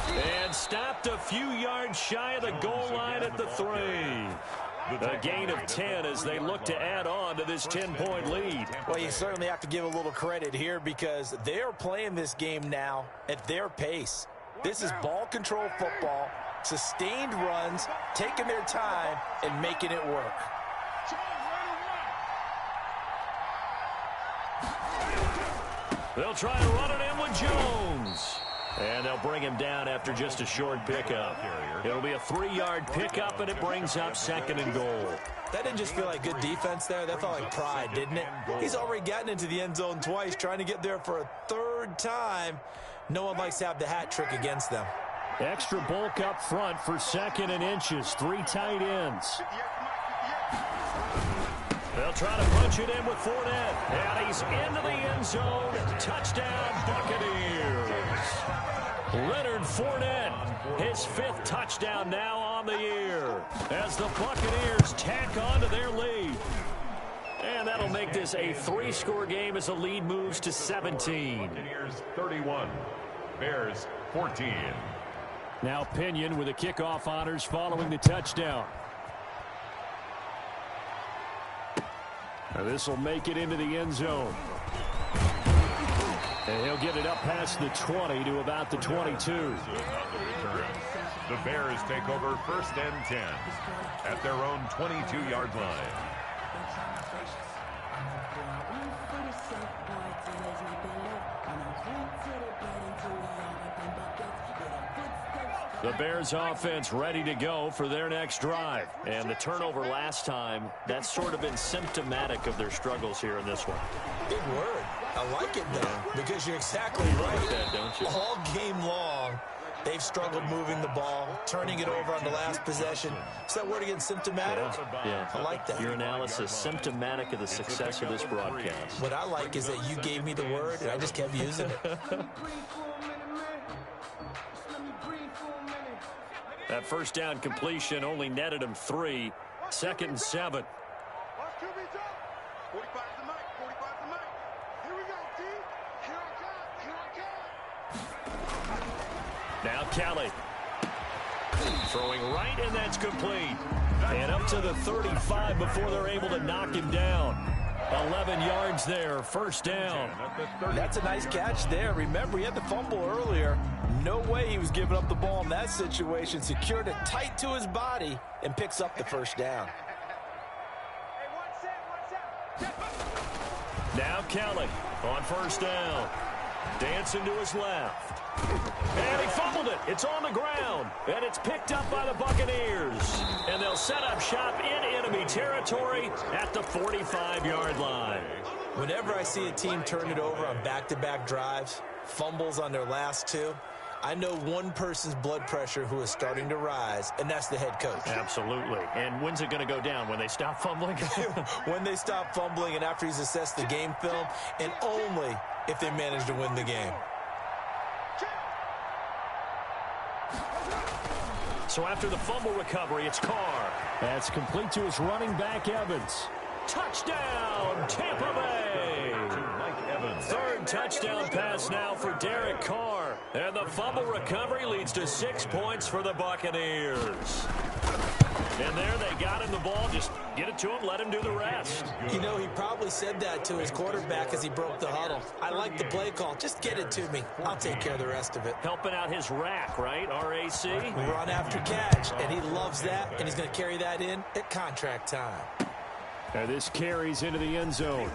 And stopped a few yards shy of the goal line at the 3. A gain of 10 as they look to add on to this 10-point lead. Well, you certainly have to give a little credit here because they're playing this game now at their pace. This is ball control football, sustained runs, taking their time, and making it work. They'll try to run it in with Jones. And they'll bring him down after just a short pickup. It'll be a 3-yard pickup, and it brings up 2nd and goal. That didn't just feel like good defense there. That felt like pride, didn't it? He's already gotten into the end zone twice, trying to get there for a 3rd time. No one likes to have the hat trick against them. Extra bulk up front for 2nd and inches. 3 tight ends. They'll try to punch it in with Fournette. And he's into the end zone. Touchdown, Buccaneers. Leonard Fournette, his 5th touchdown now on the year as the Buccaneers tack on to their lead. And that'll make this a 3-score game as the lead moves to 17. Buccaneers 31, Bears 14. Now Pinion with the kickoff honors following the touchdown. Now this will make it into the end zone. And he'll get it up past the 20 to about the 22. The Bears take over 1st and 10 at their own 22-yard line. The Bears offense ready to go for their next drive. And the turnover last time, that's sort of been symptomatic of their struggles here in this one. Big word. I like it, though, because you're exactly right. Like that, don't you? All game long, they've struggled moving the ball, turning it over on the last possession. Is that word again, symptomatic? Yeah. I like that. Your analysis, symptomatic of the success of this broadcast. What I like is that you gave me the word, and I just kept using it. That first down completion only netted him 3. 2nd and 7. Now Kelly. Throwing right, and that's complete. And up to the 35 before they're able to knock him down. 11 yards there, 1st down. That's a nice catch there. Remember, he had the fumble earlier. No way he was giving up the ball in that situation. Secured it tight to his body and picks up the 1st down. Now Kelly on 1st down. Dancing to his left. And he fumbled it. It's on the ground. And it's picked up by the Buccaneers. And they'll set up shop in enemy territory at the 45-yard line. Whenever I see a team turn it over on back-to-back drives, fumbles on their last 2, I know one person's blood pressure who is starting to rise, and that's the head coach. Absolutely. And when's it going to go down? When they stop fumbling? When they stop fumbling and after he's assessed the game film, and only if they manage to win the game. So after the fumble recovery, it's Carr. That's complete to his running back, Evans. Touchdown, Tampa Bay. 3rd touchdown pass now for Derek Carr And the fumble recovery leads to 6 points for the Buccaneers. And there they got him the ball. Just get it to him, let him do the rest. You know, he probably said that to his quarterback as he broke the huddle. I like the play call. Just get it to me. I'll take care of the rest of it. Helping out his rack, right? R-A-C? Run after catch, and he loves that, and he's going to carry that in at contract time. And this carries into the end zone.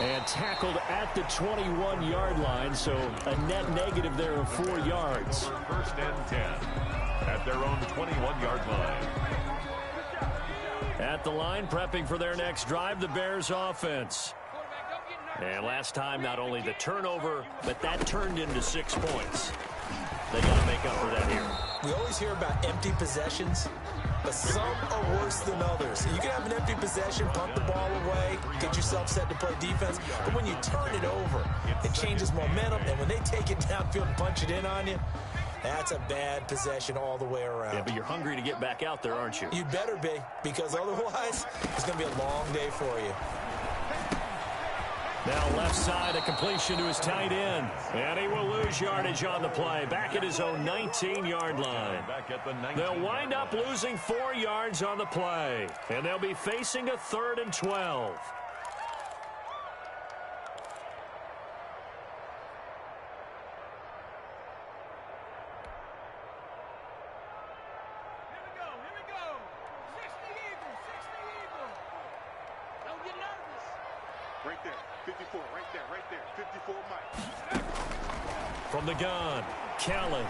And tackled at the 21-yard line, so a net negative there of 4 yards. First and 10 at their own 21-yard line. At the line, prepping for their next drive, the Bears offense. And last time, not only the turnover, but that turned into 6 points. They got to make up for that here. We always hear about empty possessions, but some are worse than others. You can have an empty possession, punt the ball away, get yourself set to play defense, but when you turn it over, it changes momentum, and when they take it downfield and punch it in on you, that's a bad possession all the way around. Yeah, but you're hungry to get back out there, aren't you? You better be, because otherwise, it's going to be a long day for you. Now left side, a completion to his tight end. And he will lose yardage on the play. Back at his own 19-yard line. They'll wind up losing 4 yards on the play. And they'll be facing a 3rd and 12. Right there, 54, right there, 54 Mike. From the gun, Kelly.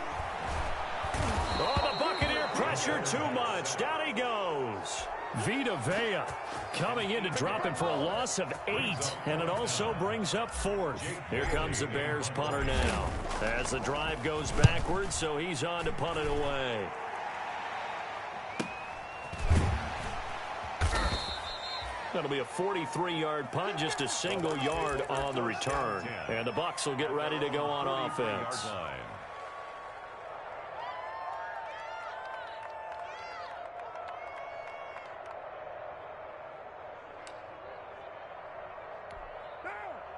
Oh, the Buccaneer pressure too much. Down he goes. Vita Vea coming in to drop him for a loss of 8, and it also brings up 4th. Here comes the Bears punter now. As the drive goes backwards, so he's on to punt it away. That'll be a 43-yard punt, just a single yard on the return. And the Bucs will get ready to go on offense.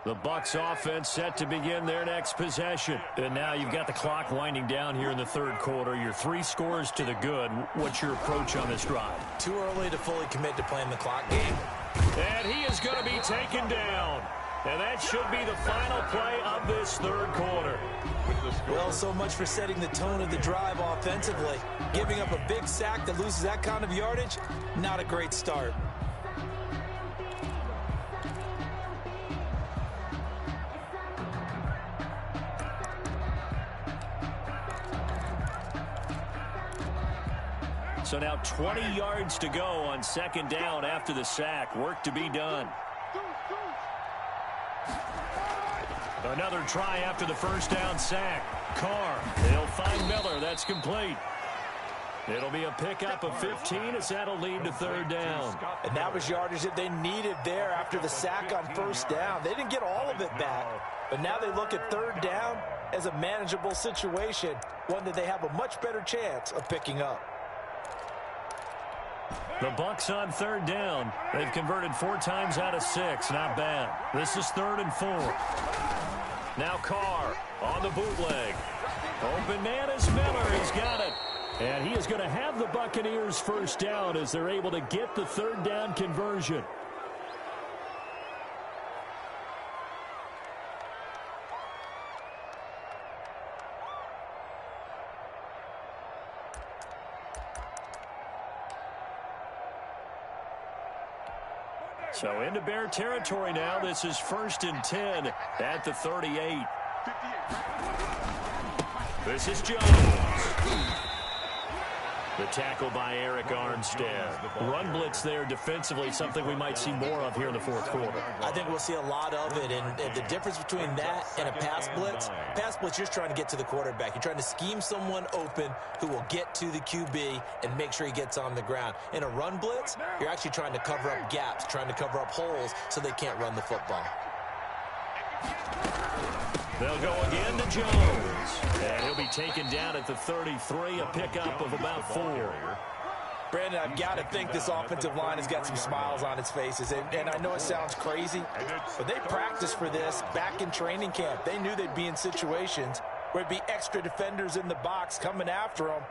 The Bucs offense set to begin their next possession. And now you've got the clock winding down here in the 3rd quarter. You're 3 scores to the good. What's your approach on this drive? Too early to fully commit to playing the clock game. And he is going to be taken down. And that should be the final play of this 3rd quarter. Well, so much for setting the tone of the drive offensively. Giving up a big sack that loses that kind of yardage, not a great start. So now 20 yards to go on 2nd down after the sack. Work to be done. Another try after the 1st down sack. Carr, they'll find Miller. That's complete. It'll be a pickup of 15 as that'll lead to 3rd down. And that was yardage that they needed there after the sack on 1st down. They didn't get all of it back, but now they look at 3rd down as a manageable situation, one that they have a much better chance of picking up. The Bucs on 3rd down. They've converted 4 times out of 6. Not bad. This is 3rd and 4. Now Carr on the bootleg. Open man is Miller. He's got it. And he is going to have the Buccaneers 1st down as they're able to get the 3rd down conversion. So into Bear territory now. This is 1st and 10 at the 38. This is Jones. The tackle by Eric Armstead. Run blitz there defensively, something we might see more of here in the 4th quarter. I think we'll see a lot of it, and the difference between that and a pass blitz, you're trying to get to the quarterback. You're trying to scheme someone open who will get to the QB and make sure he gets on the ground. In a run blitz, you're actually trying to cover up gaps, trying to cover up holes so they can't run the football. They'll go again to Jones. And he'll be taken down at the 33, a pickup of about 4. Brandon, I've got to think this offensive line has got some smiles on its faces. And I know it sounds crazy, but they practiced for this back in training camp. They knew they'd be in situations where there'd be extra defenders in the box coming after them,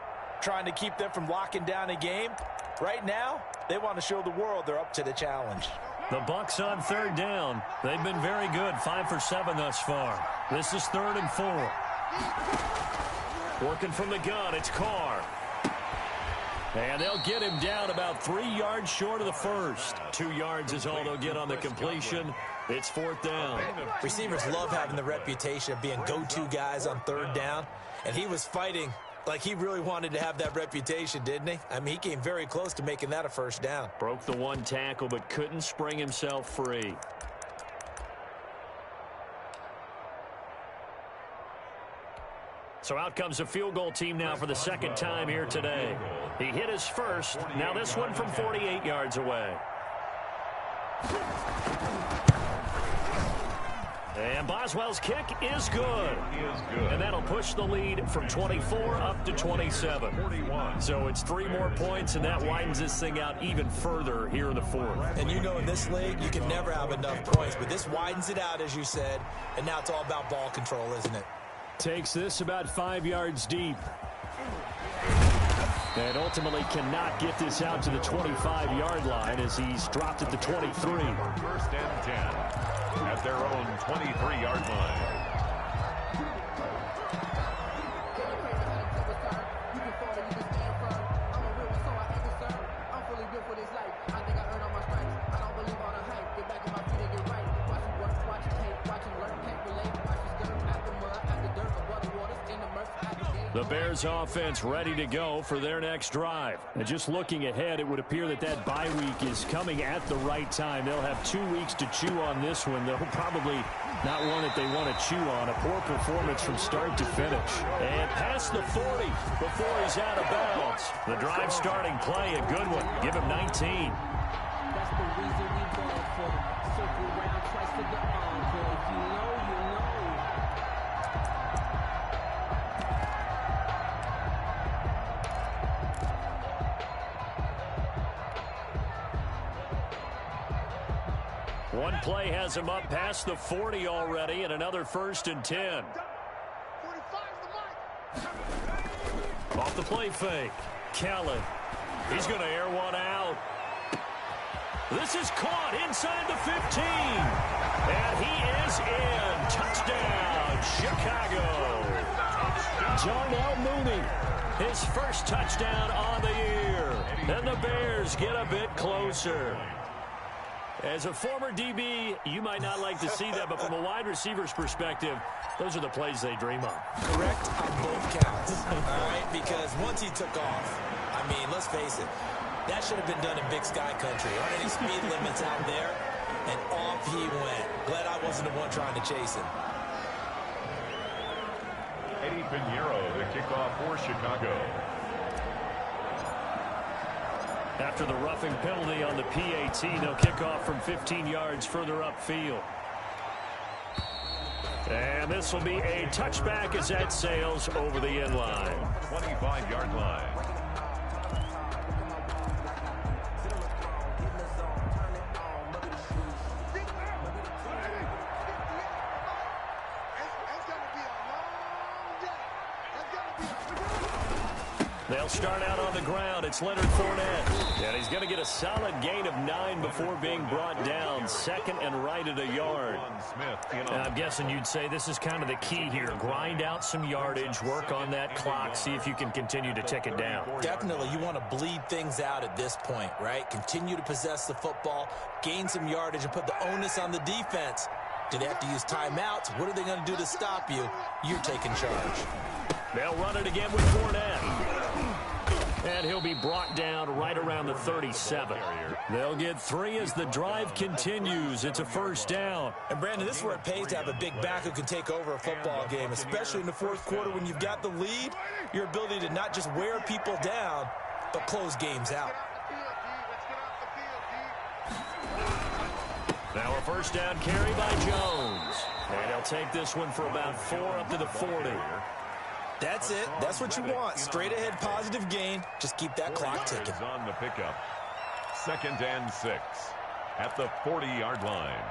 trying to keep them from locking down a game. Right now, they want to show the world they're up to the challenge. The Bucs on third down. They've been very good, 5 for 7 thus far. This is 3rd and 4. Working from the gun, it's Carr. And they'll get him down about 3 yards short of the first. 2 yards is all they'll get on the completion. It's 4th down. Receivers love having the reputation of being go-to guys on 3rd down. And he was fighting like he really wanted to have that reputation, didn't he? I mean, he came very close to making that a 1st down. Broke the 1 tackle, but couldn't spring himself free. So out comes a field goal team now for the 2nd time here today. He hit his first. Now this one from 48 yards away. And Boswell's kick is good. And that'll push the lead from 24 up to 27. So it's 3 more points, and that widens this thing out even further here in the 4th. And you know in this league, you can never have enough points. But this widens it out, as you said. And now it's all about ball control, isn't it? Takes this about 5 yards deep. And ultimately cannot get this out to the 25-yard line as he's dropped at the 23. 1st and 10 at their own 23-yard line. The Bears offense ready to go for their next drive. And just looking ahead, it would appear that that bye week is coming at the right time. They'll have 2 weeks to chew on this one. They'll probably not one that they want to chew on. A poor performance from start to finish. And past the 40 before he's out of bounds. The drive starting play, a good one. Give him 19. That's the reason we ball for circle round twice for the encore. If you know, you know. One play has him up past the 40 already, and another 1st and 10. Off the play fake. Kellen. He's going to air one out. This is caught inside the 15. And he is in. Touchdown, Chicago. Darnell Mooney. His first touchdown on the year. And the Bears get a bit closer. As a former DB, you might not like to see that, but from a wide receiver's perspective, those are the plays they dream of. Correct on both counts, all right? Because once he took off, I mean, let's face it, that should have been done in Big Sky country. Aren't any speed limits out there? And off he went. Glad I wasn't the one trying to chase him. Eddie Pinheiro, the kickoff for Chicago. After the roughing penalty on the PAT, they'll kick off from 15 yards further upfield. And this will be a touchback as that sails over the end line. 25-yard line. They'll start out on the ground. It's Leonard Fournette. And he's going to get a solid gain of 9 before being brought down. 2nd and right at a yard. And I'm guessing you'd say this is kind of the key here. Grind out some yardage, work on that clock, see if you can continue to tick it down. Definitely. You want to bleed things out at this point, right? Continue to possess the football, gain some yardage, and put the onus on the defense. Do they have to use timeouts? What are they going to do to stop you? You're taking charge. They'll run it again with Fournette. And he'll be brought down right around the 37. They'll get 3 as the drive continues. It's a 1st down. And, Brandon, this is where it pays to have a big back who can take over a football game, especially in the 4th quarter when you've got the lead. Your ability to not just wear people down, but close games out. Now a 1st down carry by Jones. And he'll take this one for about 4 up to the 40. That's it. That's what you want. Straight ahead, positive gain. Just keep that clock ticking. On the pickup. 2nd and 6 at the 40-yard line.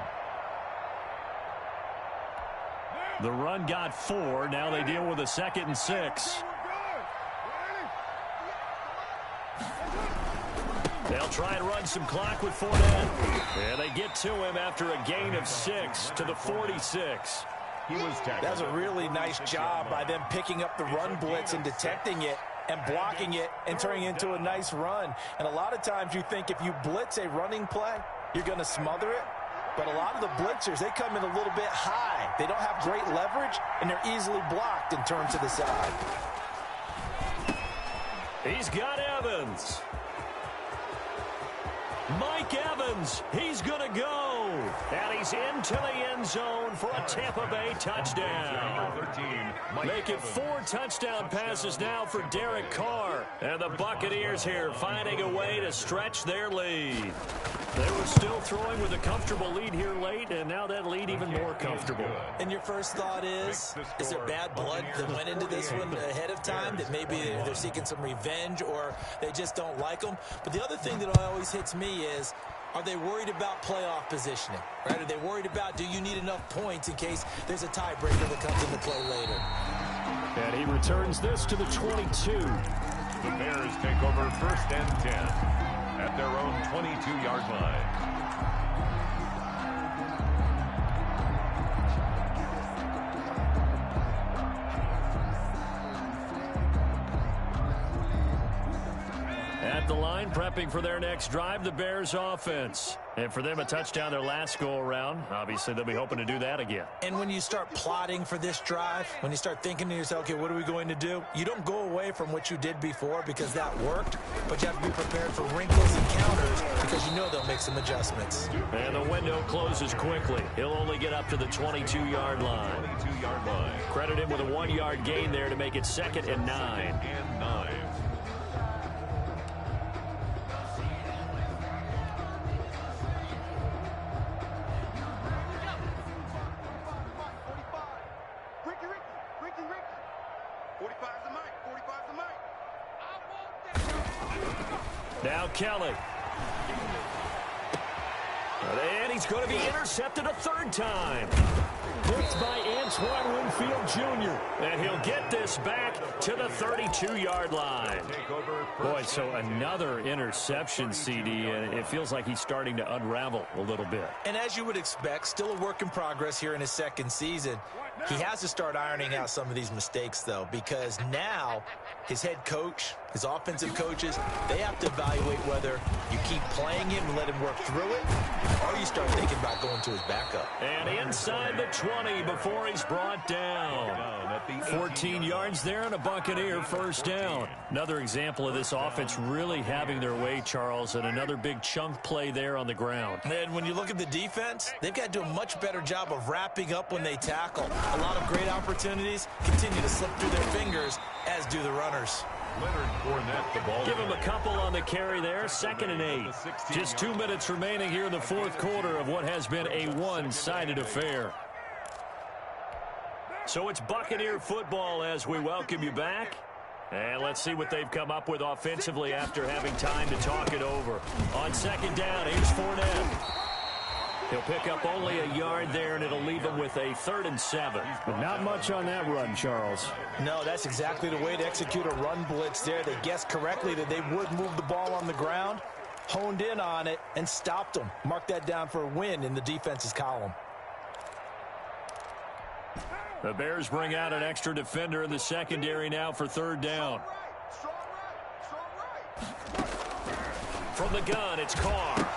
The run got 4. Now they deal with a 2nd and 6. They'll try and run some clock with Fournette. And they get to him after a gain of 6 to the 46. That's a really nice job by them picking up the run blitz and detecting it and blocking it and turning it into a nice run. And a lot of times you think if you blitz a running play, you're going to smother it. But a lot of the blitzers, they come in a little bit high. They don't have great leverage, and they're easily blocked and turned to the side. He's got Evans. Mike Evans, he's going to go. And he's into the end zone for a Tampa Bay touchdown. Make it 4 touchdown passes now for Derek Carr. And the Buccaneers here finding a way to stretch their lead. They were still throwing with a comfortable lead here late, and now that lead even more comfortable. And your first thought is there bad blood that went into this one ahead of time, that maybe they're seeking some revenge or they just don't like them? But the other thing that always hits me is, are they worried about playoff positioning? Right? Are they worried about, do you need enough points in case there's a tiebreaker that comes into play later? And he returns this to the 22. The Bears take over 1st and 10. At their own 22-yard line. At the line, prepping for their next drive, the Bears offense. And for them, a touchdown their last go-around. Obviously, they'll be hoping to do that again. And when you start plotting for this drive, when you start thinking to yourself, okay, what are we going to do? You don't go away from what you did before because that worked, but you have to be prepared for wrinkles and counters because you know they'll make some adjustments. And the window closes quickly. He'll only get up to the 22-yard line. 22-yard line. Credit him with a 1-yard gain there to make it 2nd and 9. And 9. Now Kelly. And he's going to be intercepted a 3rd time. Picked by Antoine Winfield Jr. And he'll get this back to the 32-yard line. Boy, so another interception, CD, and it feels like he's starting to unravel a little bit. And as you would expect, still a work in progress here in his 2nd season. He has to start ironing out some of these mistakes, though, because now his head coach, his offensive coaches, they have to evaluate whether you keep playing him and let him work through it, or you start thinking about going to his backup. And inside the 20 before he's brought down. 14 yards there and a Buccaneer 1st down. Another example of this offense really having their way, Charles, and another big chunk play there on the ground. And when you look at the defense, they've got to do a much better job of wrapping up when they tackle. A lot of great opportunities continue to slip through their fingers, as do the runners. Leonard Fournette, the ball. Give him a couple on the carry there. 2nd and 8. Just 2 minutes remaining here in the 4th quarter of what has been a one-sided affair. So it's Buccaneer football as we welcome you back. And let's see what they've come up with offensively after having time to talk it over. On 2nd down, here's Fournette. He'll pick up only a yard there, and it'll leave him with a 3rd and 7. But not much on that run, Charles. No, that's exactly the way to execute a run blitz there. They guessed correctly that they would move the ball on the ground, honed in on it, and stopped them. Mark that down for a win in the defense's column. The Bears bring out an extra defender in the secondary now for 3rd down. From the gun, it's Carr.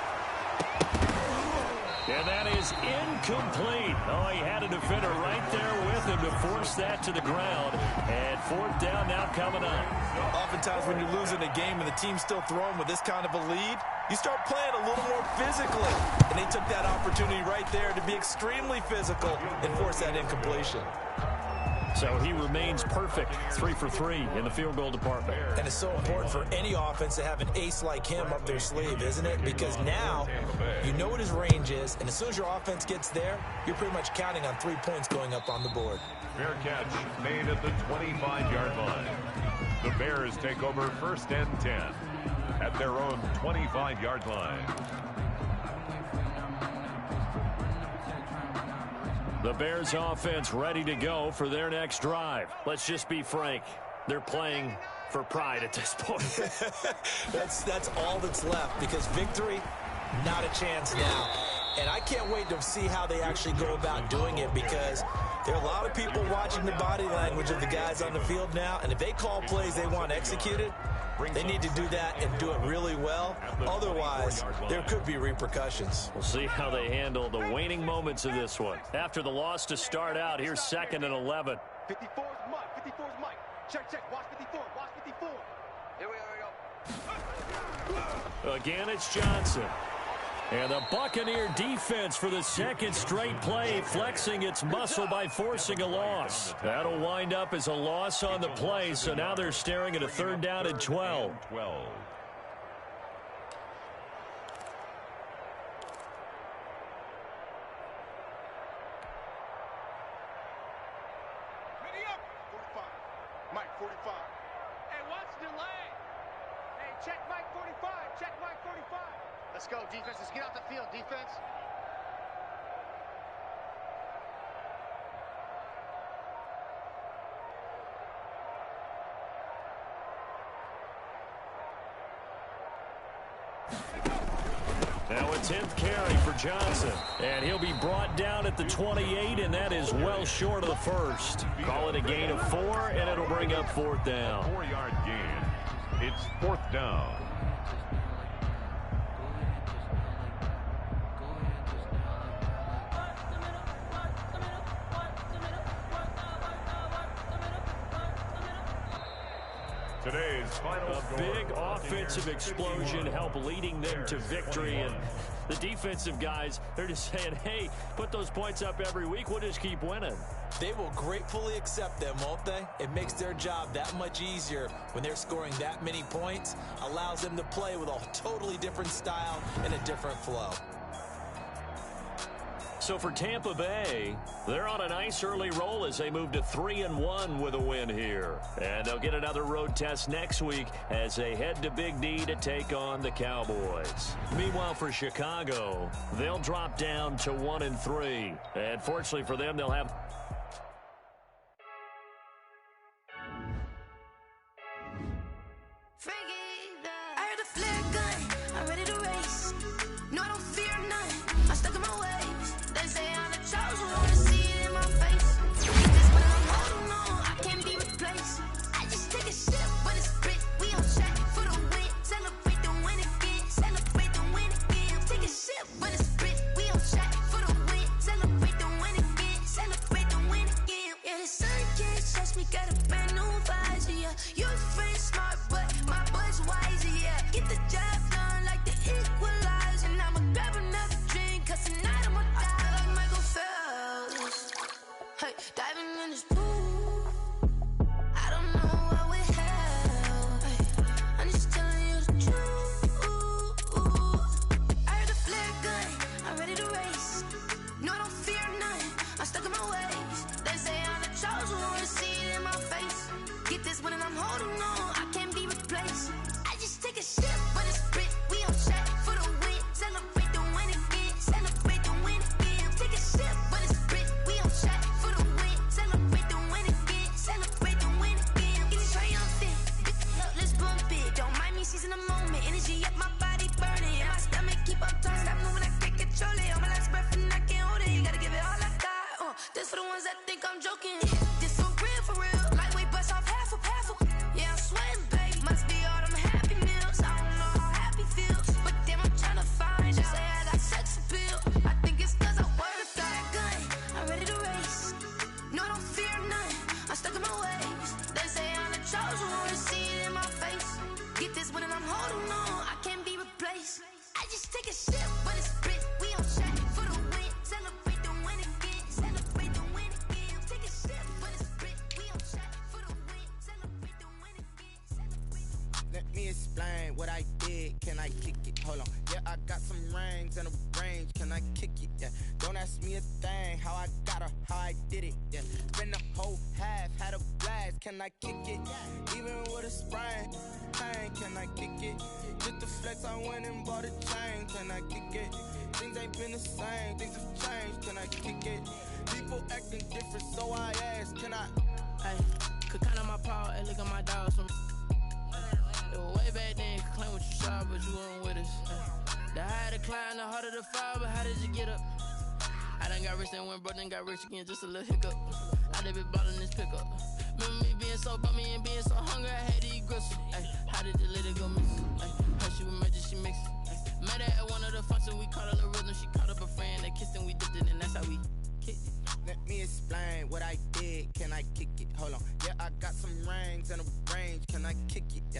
And that is incomplete. Oh, he had a defender right there with him to force that to the ground. And 4th down now coming up. Oftentimes when you're losing a game and the team's still throwing with this kind of a lead, you start playing a little more physically. And they took that opportunity right there to be extremely physical and force that incompletion. So he remains perfect, 3 for 3 in the field goal department. And it's so important for any offense to have an ace like him up their sleeve, isn't it? Because now you know what his range is, and as soon as your offense gets there, you're pretty much counting on 3 points going up on the board. Fair catch made at the 25-yard line. The Bears take over 1st and 10 at their own 25-yard line. The Bears offense ready to go for their next drive. Let's just be frank. They're playing for pride at this point. That's all that's left, because victory, not a chance now. And I can't wait to see how they actually go about doing it, because there are a lot of people watching the body language of the guys on the field now, and if they call plays they want executed, they need to do that and do it really well. Otherwise, there could be repercussions. We'll see how they handle the waning moments of this one. After the loss to start out, here's 2nd and 11. 54's Mike. 54's Mike. Check. Watch 54. Watch 54. Here we go. Again, it's Johnson. And the Buccaneer defense for the 2nd straight play, flexing its muscle by forcing a loss. That'll wind up as a loss on the play, so now they're staring at a 3rd down and 12. Mike 45. Hey, what's the delay? Hey, check Mike 45. Check Mike 45. Let's go, defense. Let's get out the field, defense. Now a 10th carry for Johnson. And he'll be brought down at the 28, and that is well short of the first. Call it a gain of 4, and it'll bring up 4th down. 4-yard gain. It's 4th down. Today's final a big offensive explosion helped leading them to victory, and the defensive guys, they're just saying, hey, put those points up every week, we'll just keep winning. They will gratefully accept them, won't they? It makes their job that much easier when they're scoring that many points, allows them to play with a totally different style and a different flow. So for Tampa Bay, they're on a nice early roll as they move to 3-1 with a win here. And they'll get another road test next week as they head to Big D to take on the Cowboys. Meanwhile, for Chicago, they'll drop down to 1-3. And fortunately for them, they'll have... I kick it? Hold on. Yeah, I got some rings and a range. Can I kick it? Yeah. Don't ask me a thing. How I got her, how I did it. Yeah. Spend the whole half, had a blast. Can I kick it? Even with a sprain, pain. Can I kick it? Just the flex, I went and bought a chain. Can I kick it? Things ain't been the same. Things have changed. Can I kick it? People acting different, so I ask. Can I? Hey, could count on my power and look at my dogs from. It was way back then, could claim what you saw, but you weren't with us. The higher the climb, the harder the fall, but how did you get up? I done got rich and went broke, then got rich again, just a little hiccup. I done been ballin' this pickup. Remember me being so bummy and being so hungry, I had to eat gristle. Ay, how did you let it go miss? How she was magic, she mixed it. Met her at one of the functions, we caught her the rhythm, she caught up a friend, they kissed and we dipped it, and that's how we kicked it. Let me explain what I did. Can I kick it? Hold on. Yeah, I got some rings and a range. Can I kick it? Yeah.